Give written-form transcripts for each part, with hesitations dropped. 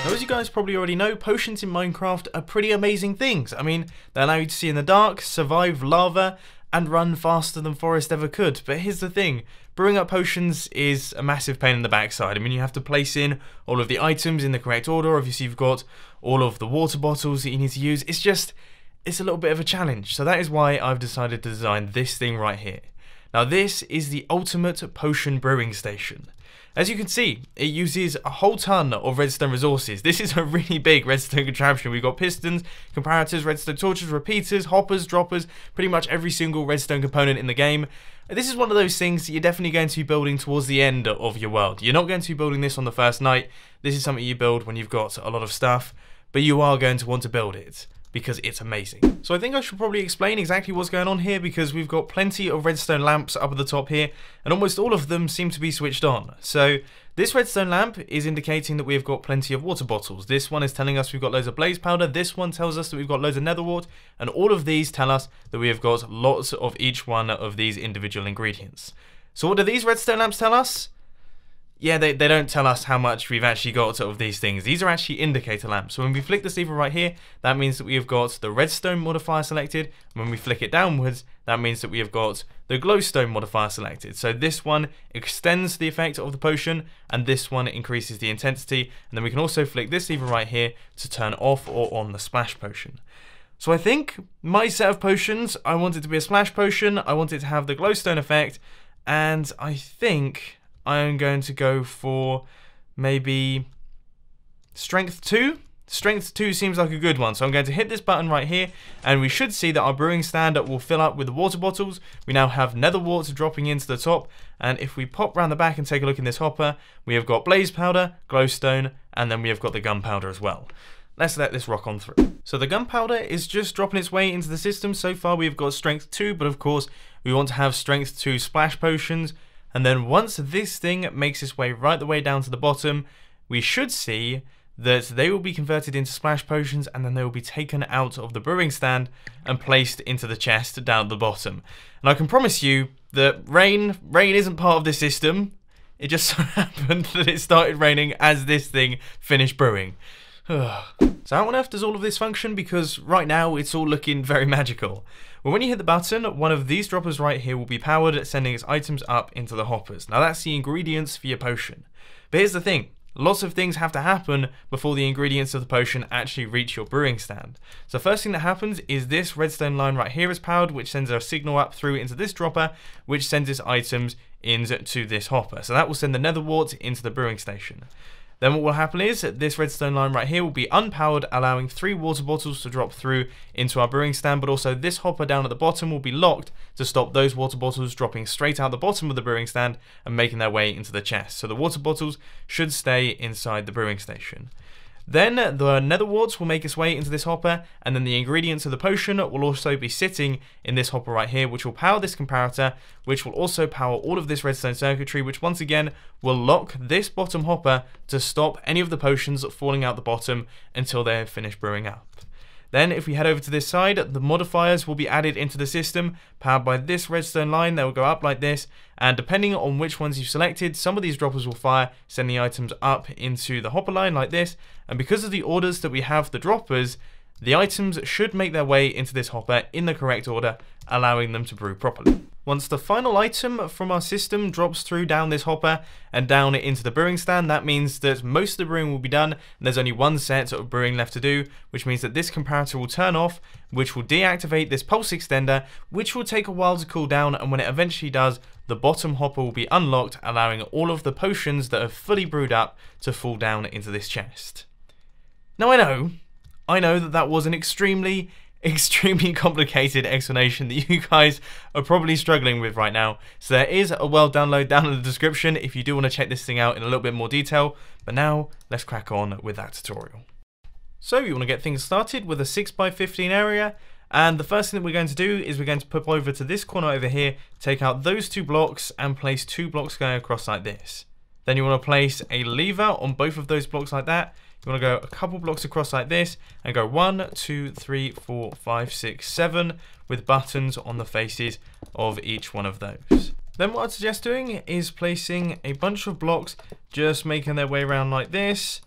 Now, as you guys probably already know, potions in Minecraft are pretty amazing things. I mean, they allow you to see in the dark, survive lava, and run faster than Forest ever could. But here's the thing, brewing up potions is a massive pain in the backside. I mean, you have to place in all of the items in the correct order. Obviously, you've got all of the water bottles that you need to use. It's a little bit of a challenge. So that is why I've decided to design this thing right here. Now, this is the ultimate potion brewing station. As you can see, it uses a whole ton of redstone resources. This is a really big redstone contraption. We've got pistons, comparators, redstone torches, repeaters, hoppers, droppers, pretty much every single redstone component in the game. This is one of those things that you're definitely going to be building towards the end of your world. You're not going to be building this on the first night. This is something you build when you've got a lot of stuff, but you are going to want to build it because it's amazing. So I think I should probably explain exactly what's going on here, because we've got plenty of redstone lamps up at the top here, and almost all of them seem to be switched on. So this redstone lamp is indicating that we've got plenty of water bottles. This one is telling us we've got loads of blaze powder. This one tells us that we've got loads of nether wart, and all of these tell us that we have got lots of each one of these individual ingredients. So what do these redstone lamps tell us? Yeah, they don't tell us how much we've actually got of these things. These are actually indicator lamps. So when we flick this lever right here, that means that we have got the redstone modifier selected. When we flick it downwards, that means that we have got the glowstone modifier selected. So this one extends the effect of the potion, and this one increases the intensity. And then we can also flick this lever right here to turn off or on the splash potion. So I think my set of potions, I want it to be a splash potion, I want it to have the glowstone effect, and I think I'm going to go for maybe strength 2. Strength 2 seems like a good one. So I'm going to hit this button right here, and we should see that our brewing stand will fill up with the water bottles. We now have nether wart dropping into the top, and if we pop around the back and take a look in this hopper, we have got blaze powder, glowstone, and then we have got the gunpowder as well. Let's let this rock on through. So the gunpowder is just dropping its way into the system. So far we've got strength 2, but of course we want to have strength 2 splash potions. And then once this thing makes its way right the way down to the bottom, we should see that they will be converted into splash potions, and then they will be taken out of the brewing stand and placed into the chest down at the bottom. And I can promise you that rain isn't part of this system. It just so happened that it started raining as this thing finished brewing. So how on earth does all of this function? Because right now it's all looking very magical. Well, when you hit the button, one of these droppers right here will be powered, sending its items up into the hoppers. Now that's the ingredients for your potion. But here's the thing, lots of things have to happen before the ingredients of the potion actually reach your brewing stand. So first thing that happens is this redstone line right here is powered, which sends a signal up through into this dropper, which sends its items into this hopper. So that will send the nether wart into the brewing station. Then what will happen is this redstone line right here will be unpowered, allowing 3 water bottles to drop through into our brewing stand, but also this hopper down at the bottom will be locked to stop those water bottles dropping straight out the bottom of the brewing stand and making their way into the chest. So the water bottles should stay inside the brewing station. Then the nether warts will make its way into this hopper, and then the ingredients of the potion will also be sitting in this hopper right here, which will power this comparator, which will also power all of this redstone circuitry, which once again will lock this bottom hopper to stop any of the potions falling out the bottom until they have finished brewing up. Then if we head over to this side, the modifiers will be added into the system, powered by this redstone line. They will go up like this, and depending on which ones you've selected, some of these droppers will fire, sending items up into the hopper line like this, and because of the orders that we have the droppers, the items should make their way into this hopper in the correct order, allowing them to brew properly. Once the final item from our system drops through down this hopper and down into the brewing stand, that means that most of the brewing will be done, and there's only one set of brewing left to do, which means that this comparator will turn off, which will deactivate this pulse extender, which will take a while to cool down, and when it eventually does, the bottom hopper will be unlocked, allowing all of the potions that are fully brewed up to fall down into this chest. Now I know that was an extremely complicated explanation that you guys are probably struggling with right now. So there is a world download down in the description if you do want to check this thing out in a little bit more detail. But now let's crack on with that tutorial. So you want to get things started with a 6x15 area, and the first thing that we're going to do is we're going to pop over to this corner over here, take out those 2 blocks and place 2 blocks going across like this. Then you want to place a lever on both of those blocks like that. You want to go a couple blocks across like this and go 1, 2, 3, 4, 5, 6, 7 with buttons on the faces of each one of those. Then what I'd suggest doing is placing a bunch of blocks, just making their way around like this,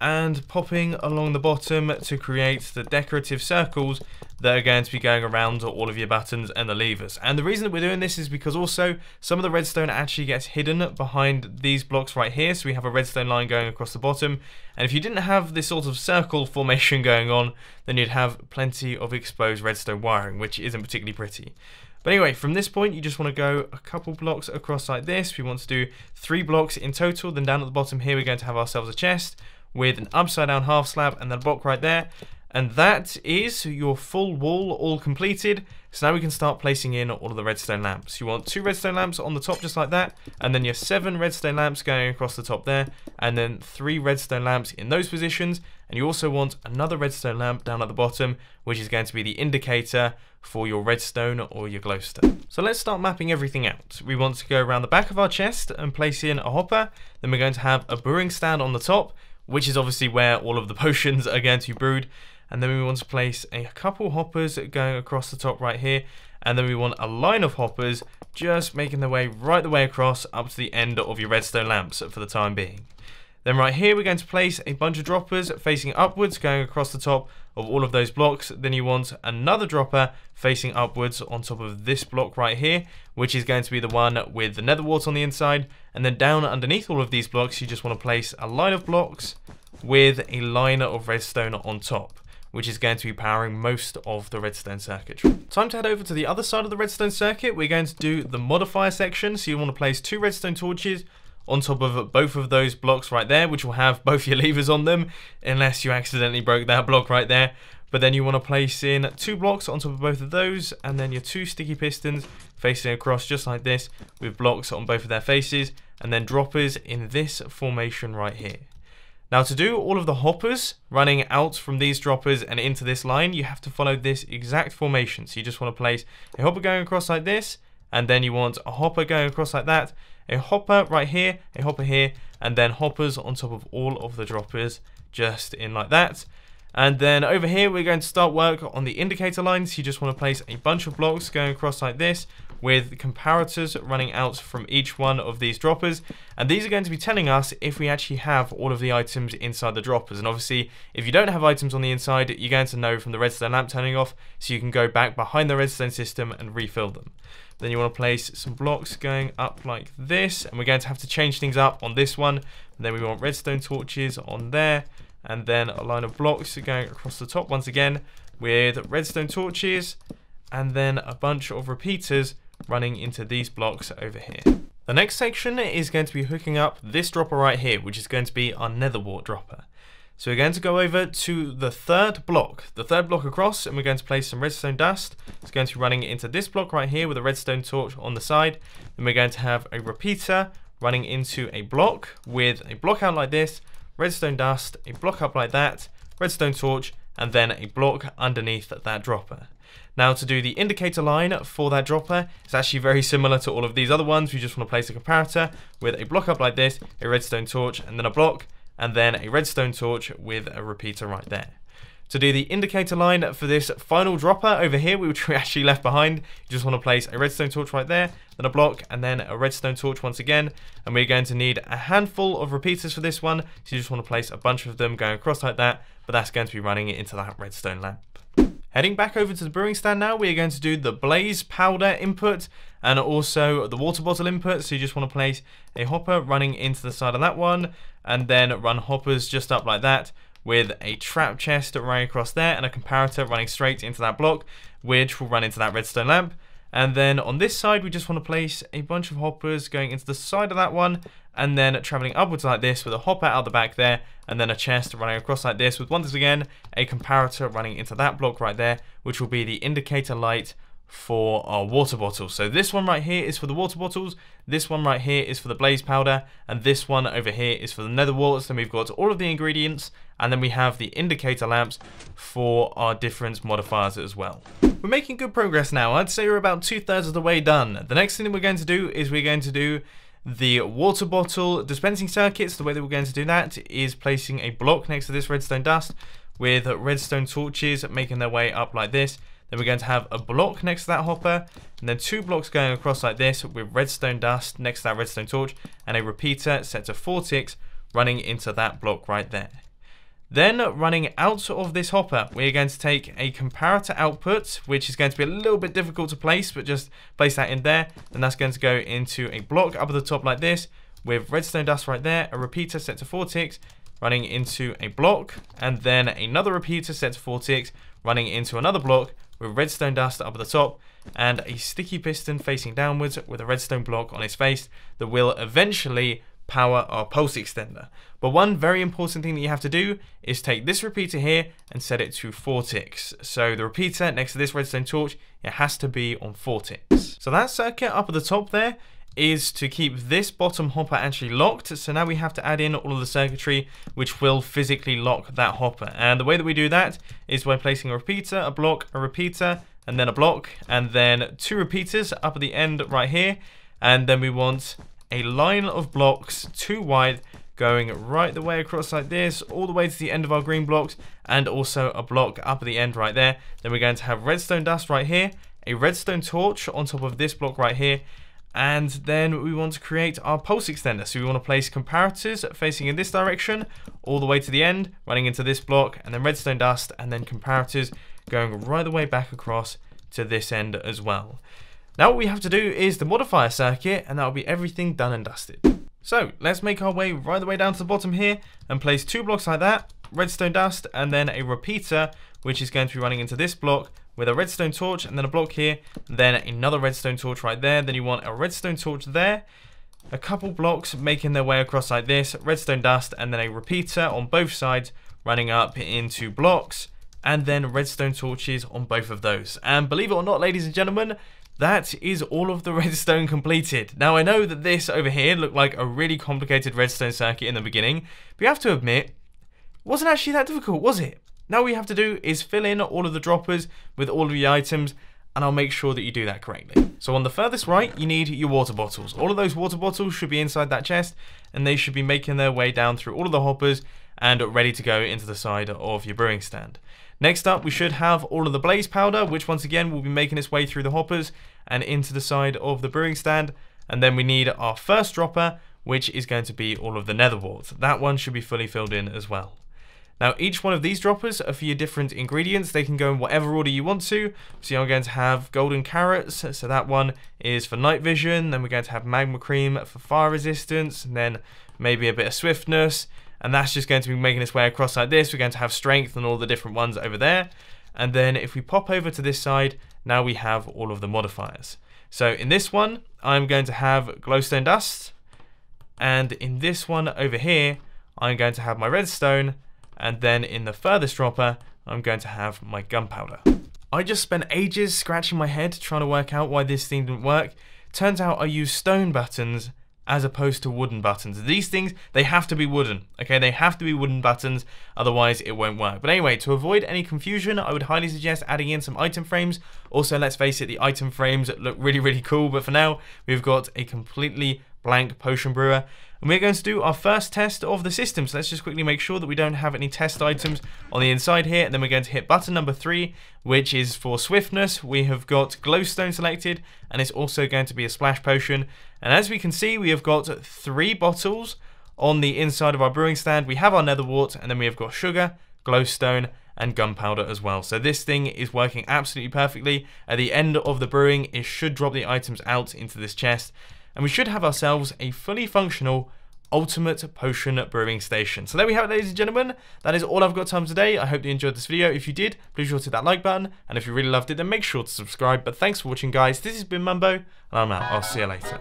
and popping along the bottom to create the decorative circles that are going to be going around all of your buttons and the levers. And the reason that we're doing this is because also some of the redstone actually gets hidden behind these blocks right here. So we have a redstone line going across the bottom, and if you didn't have this sort of circle formation going on, then you'd have plenty of exposed redstone wiring, which isn't particularly pretty. But anyway, from this point, you just want to go a couple blocks across like this. We want to do 3 blocks in total. Then down at the bottom here, we're going to have ourselves a chest with an upside down half slab and then a block right there. And that is your full wall all completed. So now we can start placing in all of the redstone lamps. You want 2 redstone lamps on the top just like that, and then your 7 redstone lamps going across the top there, and then 3 redstone lamps in those positions. And you also want another redstone lamp down at the bottom, which is going to be the indicator for your redstone or your glowstone. So let's start mapping everything out. We want to go around the back of our chest and place in a hopper. Then we're going to have a brewing stand on the top, which is obviously where all of the potions are going to be brewed. And then we want to place a couple hoppers going across the top right here. And then we want a line of hoppers just making their way right the way across up to the end of your redstone lamps for the time being. Then right here we're going to place a bunch of droppers facing upwards going across the top of all of those blocks. Then you want another dropper facing upwards on top of this block right here, which is going to be the one with the nether wart on the inside. And then down underneath all of these blocks, you just want to place a line of blocks with a line of redstone on top, which is going to be powering most of the redstone circuitry. Time to head over to the other side of the redstone circuit. We're going to do the modifier section. So you want to place 2 redstone torches on top of both of those blocks right there, which will have both your levers on them, unless you accidentally broke that block right there. But then you want to place in 2 blocks on top of both of those, and then your 2 sticky pistons facing across just like this with blocks on both of their faces, and then droppers in this formation right here. Now to do all of the hoppers running out from these droppers and into this line, you have to follow this exact formation. So you just want to place a hopper going across like this, and then you want a hopper going across like that, a hopper right here, a hopper here, and then hoppers on top of all of the droppers just in like that. And then over here we're going to start work on the indicator lines. You just want to place a bunch of blocks going across like this with comparators running out from each one of these droppers, and these are going to be telling us if we actually have all of the items inside the droppers. And obviously if you don't have items on the inside, you're going to know from the redstone lamp turning off, so you can go back behind the redstone system and refill them. Then you want to place some blocks going up like this, and we're going to have to change things up on this one. And then we want redstone torches on there, and then a line of blocks going across the top once again with redstone torches, and then a bunch of repeaters running into these blocks over here. The next section is going to be hooking up this dropper right here, which is going to be our nether wart dropper. So we're going to go over to the third block across, and we're going to place some redstone dust. It's going to be running into this block right here with a redstone torch on the side. Then we're going to have a repeater running into a block with a block out like this, redstone dust, a block up like that, redstone torch, and then a block underneath that dropper. Now to do the indicator line for that dropper, it's actually very similar to all of these other ones. We just want to place a comparator with a block up like this, a redstone torch, and then a block, and then a redstone torch with a repeater right there. To do the indicator line for this final dropper over here, which we actually left behind, you just want to place a redstone torch right there, then a block, and then a redstone torch once again. And we're going to need a handful of repeaters for this one, so you just want to place a bunch of them going across like that, but that's going to be running it into that redstone lamp. Heading back over to the brewing stand now, we are going to do the blaze powder input and also the water bottle input. So you just want to place a hopper running into the side of that one, and then run hoppers just up like that with a trap chest running across there and a comparator running straight into that block, which will run into that redstone lamp. And then on this side, we just want to place a bunch of hoppers going into the side of that one, and then traveling upwards like this with a hopper out the back there, and then a chest running across like this with once again a comparator running into that block right there, which will be the indicator light for our water bottles. So this one right here is for the water bottles, this one right here is for the blaze powder, and this one over here is for the nether warts. Then we've got all of the ingredients, and then we have the indicator lamps for our different modifiers as well. We're making good progress now. I'd say we're about 2/3 of the way done. The next thing that we're going to do is we're going to do the water bottle dispensing circuits. The way that we're going to do that is placing a block next to this redstone dust with redstone torches making their way up like this. Then we're going to have a block next to that hopper, and then 2 blocks going across like this with redstone dust next to that redstone torch, and a repeater set to 4 ticks running into that block right there. Then running out of this hopper, we're going to take a comparator output, which is going to be a little bit difficult to place, but just place that in there. And that's going to go into a block up at the top like this, with redstone dust right there, a repeater set to 4 ticks, running into a block, and then another repeater set to 4 ticks, running into another block, with redstone dust up at the top, and a sticky piston facing downwards with a redstone block on its face that will eventually power our pulse extender. But one very important thing that you have to do is take this repeater here and set it to 4 ticks. So the repeater next to this redstone torch, it has to be on 4 ticks. So that circuit up at the top there is to keep this bottom hopper actually locked. So now we have to add in all of the circuitry which will physically lock that hopper. And the way that we do that is by placing a repeater, a block, a repeater, and then a block, and then 2 repeaters up at the end right here. And then we want a line of blocks 2 wide going right the way across like this, all the way to the end of our green blocks, and also a block up at the end right there. Then we're going to have redstone dust right here, a redstone torch on top of this block right here, and then we want to create our pulse extender. So we want to place comparators facing in this direction all the way to the end, running into this block, and then redstone dust, and then comparators going right the way back across to this end as well. Now what we have to do is the modifier circuit, and that'll be everything done and dusted. So let's make our way right the way down to the bottom here and place 2 blocks like that, redstone dust, and then a repeater which is going to be running into this block with a redstone torch, and then a block here, then another redstone torch right there. Then you want a redstone torch there, a couple blocks making their way across like this, redstone dust, and then a repeater on both sides running up into blocks, and then redstone torches on both of those. And believe it or not, ladies and gentlemen, that is all of the redstone completed. Now I know that this over here looked like a really complicated redstone circuit in the beginning, but you have to admit, it wasn't actually that difficult, was it? Now all we have to do is fill in all of the droppers with all of the items, and I'll make sure that you do that correctly. So on the furthest right, you need your water bottles. All of those water bottles should be inside that chest, and they should be making their way down through all of the hoppers and ready to go into the side of your brewing stand. Next up, we should have all of the blaze powder, which once again will be making its way through the hoppers and into the side of the brewing stand. And then we need our first dropper, which is going to be all of the nether wart. That one should be fully filled in as well. Now each one of these droppers are for your different ingredients. They can go in whatever order you want to. So I'm going to have golden carrots, so that one is for night vision. Then we're going to have magma cream for fire resistance, and then maybe a bit of swiftness. And that's just going to be making its way across like this. We're going to have strength and all the different ones over there. And then if we pop over to this side, now we have all of the modifiers. So in this one, I'm going to have glowstone dust. And in this one over here, I'm going to have my redstone. And then in the furthest dropper, I'm going to have my gunpowder. I just spent ages scratching my head trying to work out why this thing didn't work. Turns out I used stone buttons as opposed to wooden buttons. These things, they have to be wooden, okay? They have to be wooden buttons, otherwise it won't work. But anyway, to avoid any confusion, I would highly suggest adding in some item frames. Also, let's face it, the item frames look really, really cool, but for now, we've got a completely blank potion brewer. And we're going to do our first test of the system. So let's just quickly make sure that we don't have any test items on the inside here. And then we're going to hit button number 3, which is for swiftness. We have got glowstone selected, and it's also going to be a splash potion. And as we can see, we have got 3 bottles on the inside of our brewing stand. We have our nether wart, and then we have got sugar, glowstone, and gunpowder as well. So this thing is working absolutely perfectly. At the end of the brewing, it should drop the items out into this chest. And we should have ourselves a fully functional ultimate potion brewing station. So there we have it, ladies and gentlemen. That is all I've got time today. I hope you enjoyed this video. If you did, please sure to hit that like button. And if you really loved it, then make sure to subscribe. But thanks for watching, guys. This has been Mumbo, and I'm out. I'll see you later.